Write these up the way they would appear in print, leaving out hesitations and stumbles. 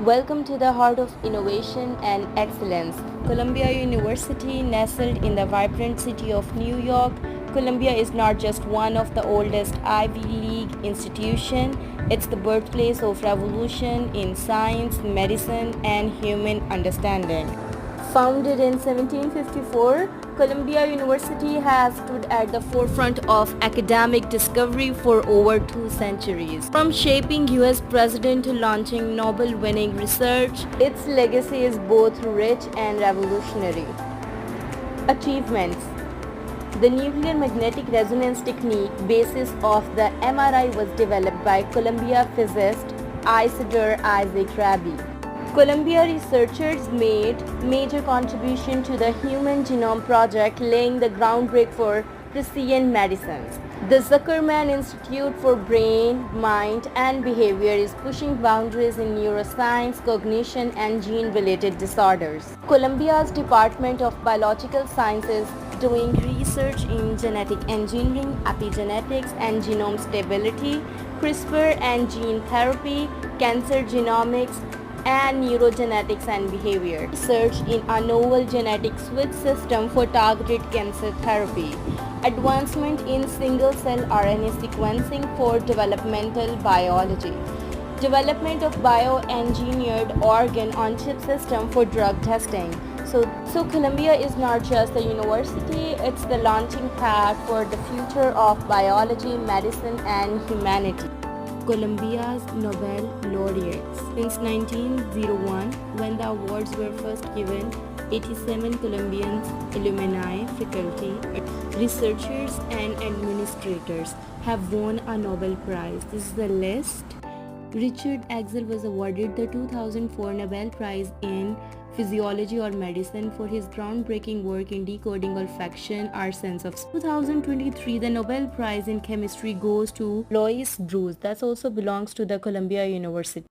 Welcome to the heart of innovation and excellence. Columbia University, nestled in the vibrant city of New York, Columbia is not just one of the oldest Ivy League institutions, it's the birthplace of revolution in science, medicine, and human understanding. Founded in 1754, Columbia University has stood at the forefront of academic discovery for over 2 centuries. From shaping US president to launching Nobel-winning research, its legacy is both rich and revolutionary. Achievements: the nuclear magnetic resonance technique, basis of the MRI, was developed by Columbia physicist Isidor Isaac Rabi. Columbia researchers made major contribution to the Human Genome Project, laying the groundwork for precision medicines. The Zuckerman Institute for Brain, Mind, and Behavior is pushing boundaries in neuroscience, cognition, and gene-related disorders. Columbia's Department of Biological Sciences doing research in genetic engineering, epigenetics, and genome stability, CRISPR and gene therapy, cancer genomics, and neurogenetics and behavior. Research in a novel genetic switch system for targeted cancer therapy. Advancement in single-cell RNA sequencing for developmental biology. Development of bioengineered organ-on-chip system for drug testing. So Columbia is not just a university, it's the launching pad for the future of biology, medicine, and humanity. Columbia's Nobel laureates. Since 1901, when the awards were first given, 87 Columbian alumni, faculty, researchers, and administrators have won a Nobel Prize. This is the list. Richard Axel was awarded the 2004 Nobel Prize in Physiology or Medicine for his groundbreaking work in decoding olfaction, our sense of smell. 2023, the Nobel Prize in Chemistry goes to Louis Bruce. That also belongs to the Columbia University.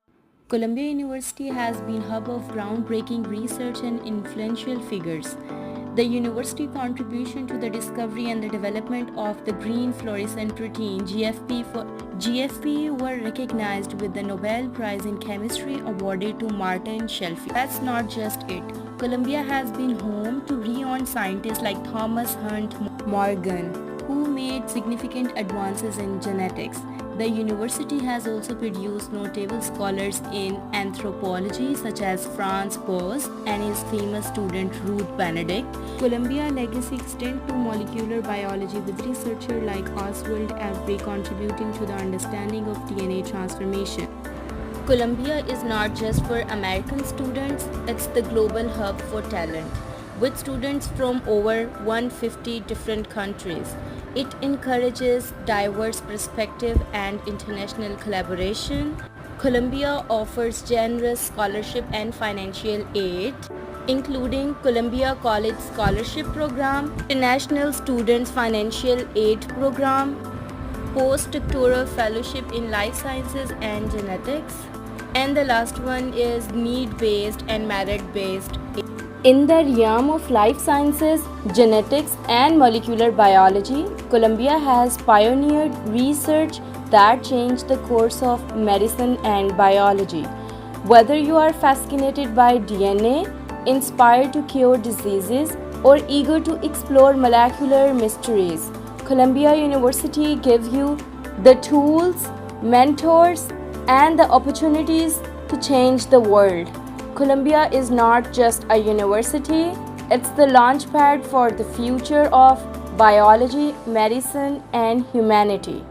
Columbia University has been hub of groundbreaking research and influential figures. The university contribution to the discovery and the development of the green fluorescent protein GFP were recognized with the Nobel Prize in Chemistry awarded to Martin Shelby. That's not just it. Columbia has been home to renowned scientists like Thomas Hunt Morgan, who made significant advances in genetics. The university has also produced notable scholars in anthropology such as Franz Boas and his famous student Ruth Benedict. Columbia legacy extends to molecular biology with researchers like Oswald Avery contributing to the understanding of DNA transformation. Columbia is not just for American students, it's the global hub for talent. With students from over 150 different countries, it encourages diverse perspective and international collaboration. Columbia offers generous scholarship and financial aid, including Columbia College Scholarship Program, International Students Financial Aid Program, Postdoctoral Fellowship in Life Sciences and Genetics, and the last one is need-based and merit-based. In the realm of life sciences, genetics, and molecular biology, Columbia has pioneered research that changed the course of medicine and biology. Whether you are fascinated by DNA, inspired to cure diseases, or eager to explore molecular mysteries, Columbia University gives you the tools, mentors, and the opportunities to change the world. Columbia is not just a university, it's the launchpad for the future of biology, medicine, and humanity.